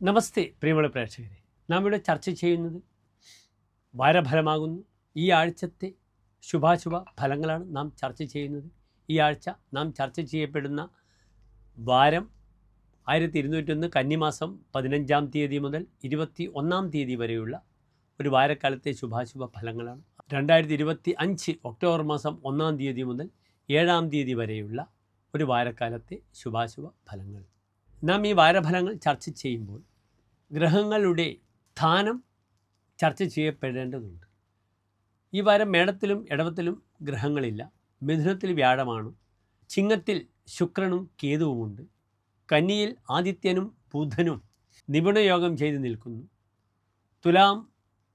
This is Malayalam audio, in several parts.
നമസ്തേ പ്രിയമുള്ള പ്രേക്ഷകരെ, നാം ഇവിടെ ചർച്ച ചെയ്യുന്നത് വാരഫലമാകുന്നു. ഈ ആഴ്ചത്തെ ശുഭാശുഭ ഫലങ്ങളാണ് നാം ചർച്ച ചെയ്യുന്നത്. ഈ ആഴ്ച നാം ചർച്ച ചെയ്യപ്പെടുന്ന വാരം 1201 കന്നിമാസം 15-ാം തീയതി മുതൽ 21-ാം തീയതി വരെയുള്ള ഒരു വാരക്കാലത്തെ ശുഭാശുഭ ഫലങ്ങളാണ്. 2025 ഒക്ടോബർ മാസം 1-ാം തീയതി മുതൽ 7-ാം തീയതി വരെയുള്ള ഒരു വാരക്കാലത്തെ ശുഭാശുഭ ഫലങ്ങൾ. നാം ഈ വാരഫലങ്ങൾ ചർച്ച ചെയ്യുമ്പോൾ ഗ്രഹങ്ങളുടെ സ്ഥാനം ചർച്ച ചെയ്യപ്പെടേണ്ടതുണ്ട്. ഈ വാരം മേടത്തിലും ഇടവത്തിലും ഗ്രഹങ്ങളില്ല. മിഥുനത്തിൽ വ്യാഴമാണ്. ചിങ്ങത്തിൽ ശുക്രനും കേതുവുമുണ്ട്. കന്നിയിൽ ആദിത്യനും ബുധനും നിപുണയോഗം ചെയ്ത് നിൽക്കുന്നു. തുലാം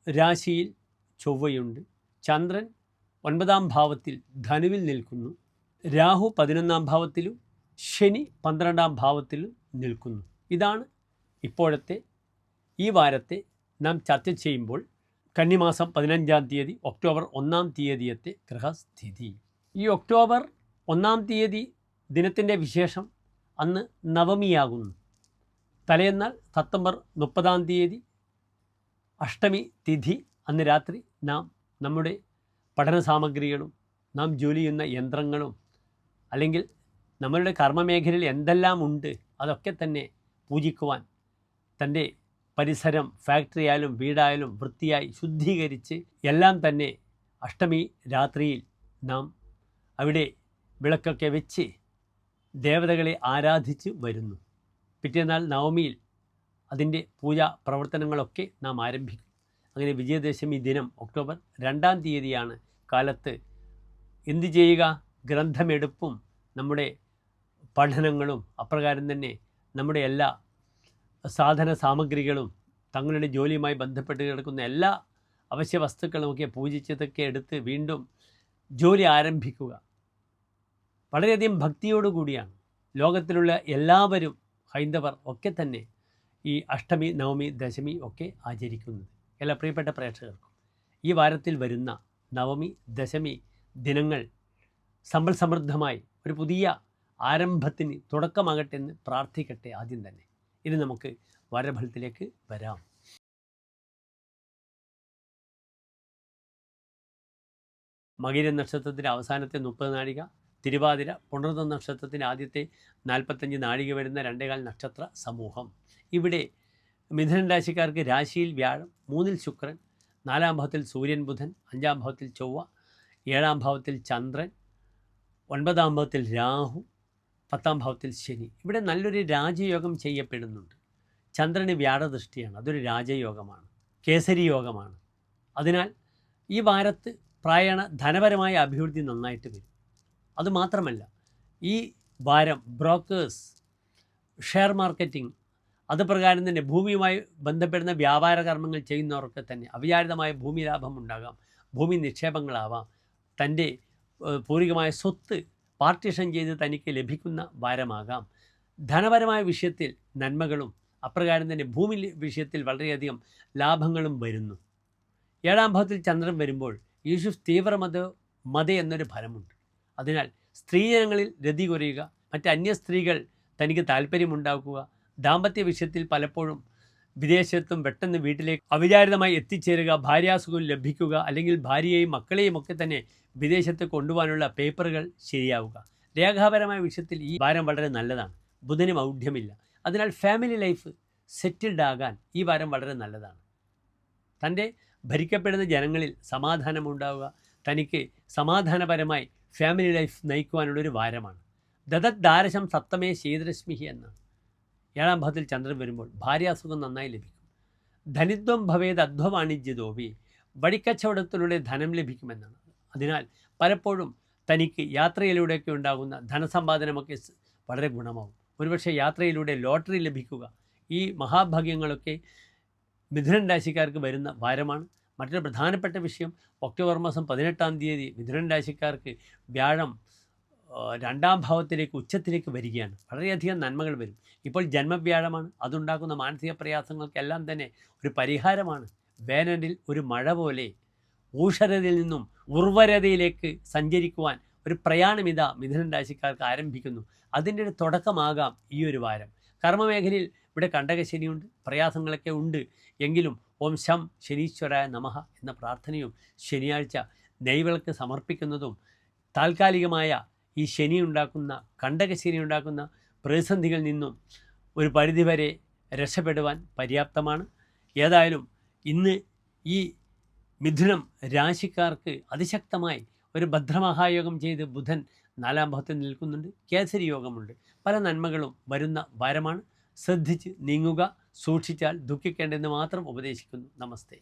രാശിയിൽ ചൊവ്വയുണ്ട്. ചന്ദ്രൻ 9-ാം ഭാവത്തിൽ ധനുവിൽ നിൽക്കുന്നു. രാഹു 11-ാം ഭാവത്തിലും ശനി 12-ാം ഭാവത്തിലും നിൽക്കുന്നു. ഇതാണ് ഇപ്പോഴത്തെ ഈ വാരത്തെ നാം ചർച്ച ചെയ്യുമ്പോൾ കന്നിമാസം 15-ാം തീയതി ഒക്ടോബർ 1-ാം തീയതിയത്തെ ഗ്രഹസ്ഥിതി. ഈ ഒക്ടോബർ 1-ാം തീയതി ദിനത്തിൻ്റെ വിശേഷം അന്ന് നവമിയാകുന്നു. തലേന്നാൾ സെപ്റ്റംബർ 30-ാം തീയതി അഷ്ടമി തിഥി. അന്ന് രാത്രി നാം നമ്മുടെ പഠന സാമഗ്രികളും നാം ജോലി ചെയ്യുന്ന യന്ത്രങ്ങളും അല്ലെങ്കിൽ നമ്മളുടെ കർമ്മമേഖലയിൽ എന്തെല്ലാം ഉണ്ട് അതൊക്കെ തന്നെ പൂജിക്കുവാൻ തൻ്റെ പരിസരം, ഫാക്ടറി ആയാലും വീടായാലും വൃത്തിയായി ശുദ്ധീകരിച്ച് എല്ലാം തന്നെ അഷ്ടമി രാത്രിയിൽ നാം അവിടെ വിളക്കൊക്കെ വെച്ച് ദേവതകളെ ആരാധിച്ച് വരുന്നു. പിറ്റേന്നാൾ നവമിയിൽ അതിൻ്റെ പൂജാ പ്രവർത്തനങ്ങളൊക്കെ നാം ആരംഭിക്കും. അങ്ങനെ വിജയദശമി ദിനം ഒക്ടോബർ 2-ാം തീയതിയാണ്. കാലത്ത് എന്തു ചെയ്യുക? ഗ്രന്ഥമെടുപ്പും നമ്മുടെ പഠനങ്ങളും അപ്രകാരം തന്നെ നമ്മുടെ എല്ലാ സാധന സാമഗ്രികളും തങ്ങളുടെ ജോലിയുമായി ബന്ധപ്പെട്ട് കിടക്കുന്ന എല്ലാ അവശ്യ വസ്തുക്കളുമൊക്കെ പൂജിച്ചതൊക്കെ എടുത്ത് വീണ്ടും ജോലി ആരംഭിക്കുക. വളരെയധികം ഭക്തിയോടുകൂടിയാണ് ലോകത്തിലുള്ള എല്ലാവരും, ഹൈന്ദവർ ഒക്കെ തന്നെ ഈ അഷ്ടമി, നവമി, ദശമി ഒക്കെ ആചരിക്കുന്നത്. എല്ലാ പ്രിയപ്പെട്ട പ്രേക്ഷകർക്കും ഈ വാരത്തിൽ വരുന്ന നവമി, ദശമി ദിനങ്ങൾ സമ്പൽ സമൃദ്ധമായി ഒരു പുതിയ ആരംഭത്തിന് തുടക്കമാകട്ടെ എന്ന് പ്രാർത്ഥിക്കട്ടെ. ആദ്യം തന്നെ ഇനി നമുക്ക് വാരഫലത്തിലേക്ക് വരാം. മകീര നക്ഷത്രത്തിൻ്റെ അവസാനത്തെ 30 നാഴിക, തിരുവാതിര പുണർന്ന നക്ഷത്രത്തിൻ്റെ ആദ്യത്തെ 45 നാഴിക വരുന്ന 2.25 നക്ഷത്ര സമൂഹം. ഇവിടെ മിഥുനൻ രാശിക്കാർക്ക് രാശിയിൽ വ്യാഴം, 3-ൽ ശുക്രൻ, 4-ാം ഭാവത്തിൽ സൂര്യൻ ബുധൻ, 5-ാം ഭാവത്തിൽ ചൊവ്വ, 7-ാം ഭാവത്തിൽ ചന്ദ്രൻ, 9-ാം ഭാവത്തിൽ രാഹു, 10-ാം ഭാവത്തിൽ ശനി. ഇവിടെ നല്ലൊരു രാജയോഗം ചെയ്യപ്പെടുന്നുണ്ട്. ചന്ദ്രന് വ്യാഴദൃഷ്ടിയാണ്. അതൊരു രാജയോഗമാണ്, കേസരി യോഗമാണ്. അതിനാൽ ഈ വാരത്ത് പ്രായണ ധനപരമായ അഭിവൃദ്ധി നന്നായിട്ട് വരും. അതുമാത്രമല്ല, ഈ വാരം ബ്രോക്കേഴ്സ്, ഷെയർ മാർക്കറ്റിംഗ്, അതുപ്രകാരം തന്നെ ഭൂമിയുമായി ബന്ധപ്പെടുന്ന വ്യാപാര കർമ്മങ്ങൾ ചെയ്യുന്നവർക്ക് തന്നെ അവിചാരിതമായ ഭൂമി ലാഭം ഉണ്ടാകാം, ഭൂമി നിക്ഷേപങ്ങളാവാം, തൻ്റെ പൂർവികമായ സ്വത്ത് പാർട്ടിഷൻ ചെയ്ത് തനിക്ക് ലഭിക്കുന്ന വാരമാകാം. ധനപരമായ വിഷയത്തിൽ നന്മകളും അപ്രകാരം തന്നെ ഭൂമി വിഷയത്തിൽ വളരെയധികം ലാഭങ്ങളും വരുന്നു. 7-ാം ഭാവത്തിൽ ചന്ദ്രൻ വരുമ്പോൾ യേശു തീവ്രമത എന്നൊരു ഫലമുണ്ട്. അതിനാൽ സ്ത്രീജനങ്ങളിൽ രതി കുറയുക, മറ്റ് അന്യ സ്ത്രീകൾ തനിക്ക് താല്പര്യമുണ്ടാക്കുക, ദാമ്പത്യ വിഷയത്തിൽ പലപ്പോഴും വിദേശത്തും പെട്ടെന്ന് വീട്ടിലേക്ക് അവിചാരിതമായി എത്തിച്ചേരുക, ഭാര്യാസുഖം ലഭിക്കുക, അല്ലെങ്കിൽ ഭാര്യയെയും മക്കളെയും ഒക്കെ തന്നെ വിദേശത്ത് കൊണ്ടുപോകാനുള്ള പേപ്പറുകൾ ശരിയാവുക. രേഖാപരമായ വിഷയത്തിൽ ഈ വാരം വളരെ നല്ലതാണ്. ബുധന് മൗഢ്യമില്ല. അതിനാൽ ഫാമിലി ലൈഫ് സെറ്റിൽഡ് ആകാൻ ഈ വാരം വളരെ നല്ലതാണ്. തൻ്റെ ഭരിക്കപ്പെടുന്ന ജനങ്ങളിൽ സമാധാനമുണ്ടാവുക, തനിക്ക് സമാധാനപരമായി ഫാമിലി ലൈഫ് നയിക്കുവാനുള്ളൊരു വാരമാണ്. ദദത് ദാരശം സപ്തമേ ശീതരശ്മിഹി എന്നാണ്. 7-ാം ഭാവത്തിൽ ചന്ദ്രൻ വരുമ്പോൾ ഭാര്യാസുഖം നന്നായി ലഭിക്കും. ധനിത്വം ഭവേത് അധ്വവാണിജ്യതോപി, വഴിക്കച്ചവടത്തിലൂടെ ധനം ലഭിക്കുമെന്നാണ്. അതിനാൽ പലപ്പോഴും തനിക്ക് യാത്രയിലൂടെയൊക്കെ ഉണ്ടാകുന്ന ധനസമ്പാദനമൊക്കെ വളരെ ഗുണമാവും. ഒരുപക്ഷെ യാത്രയിലൂടെ ലോട്ടറി ലഭിക്കുക, ഈ മഹാഭാഗ്യങ്ങളൊക്കെ മിഥുനൻ രാശിക്കാർക്ക് വരുന്ന വാരമാണ്. മറ്റൊരു പ്രധാനപ്പെട്ട വിഷയം, ഒക്ടോബർ മാസം 18-ാം തീയതി മിഥുനൻ രാശിക്കാർക്ക് വ്യാഴം 2-ാം ഭാവത്തിലേക്ക് ഉച്ചത്തിലേക്ക് വരികയാണ്. വളരെയധികം നന്മകൾ വരും. ഇപ്പോൾ ജന്മവ്യാഴമാണ്. അതുണ്ടാക്കുന്ന മാനസിക പ്രയാസങ്ങൾക്കെല്ലാം തന്നെ ഒരു പരിഹാരമാണ്. വേനലിൽ ഒരു മഴ പോലെ ഊഷരതയിൽ നിന്നും ഉർവരതയിലേക്ക് സഞ്ചരിക്കുവാൻ ഒരു പ്രയാണമിതാ മിഥുനൻ രാശിക്കാർക്ക് ആരംഭിക്കുന്നു. അതിൻ്റെ ഒരു തുടക്കമാകാം ഈ ഒരു വാരം. കർമ്മമേഖലയിൽ ഇവിടെ കണ്ടകശനിയുണ്ട്, പ്രയാസങ്ങളൊക്കെ ഉണ്ട്. എങ്കിലും ഓം ശം ശനീശ്വരായ നമഃ എന്ന പ്രാർത്ഥനയും ശനിയാഴ്ച നെയ്വിളക്ക് സമർപ്പിക്കുന്നതും താൽക്കാലികമായ ഈ ശനി ഉണ്ടാക്കുന്ന കണ്ടകശനി ഉണ്ടാക്കുന്ന പ്രതിസന്ധികളിൽ നിന്നും ഒരു പരിധിവരെ രക്ഷപ്പെടുവാൻ പര്യാപ്തമാണ്. ഏതായാലും ഇന്ന് ഈ മിഥുനം രാശിക്കാർക്ക് അതിശക്തമായി ഒരു ഭദ്രമഹായോഗം ചെയ്ത് ബുധൻ 4-ാം ഭാവത്തിൽ നിൽക്കുന്നുണ്ട്. കേസരി യോഗമുണ്ട്. പല നന്മകളും വരുന്ന വാരമാണ്. ശ്രദ്ധിച്ച് നീങ്ങുക, സൂക്ഷിച്ചാൽ ദുഃഖിക്കേണ്ടെന്ന് മാത്രം ഉപദേശിക്കുന്നു. നമസ്തേ.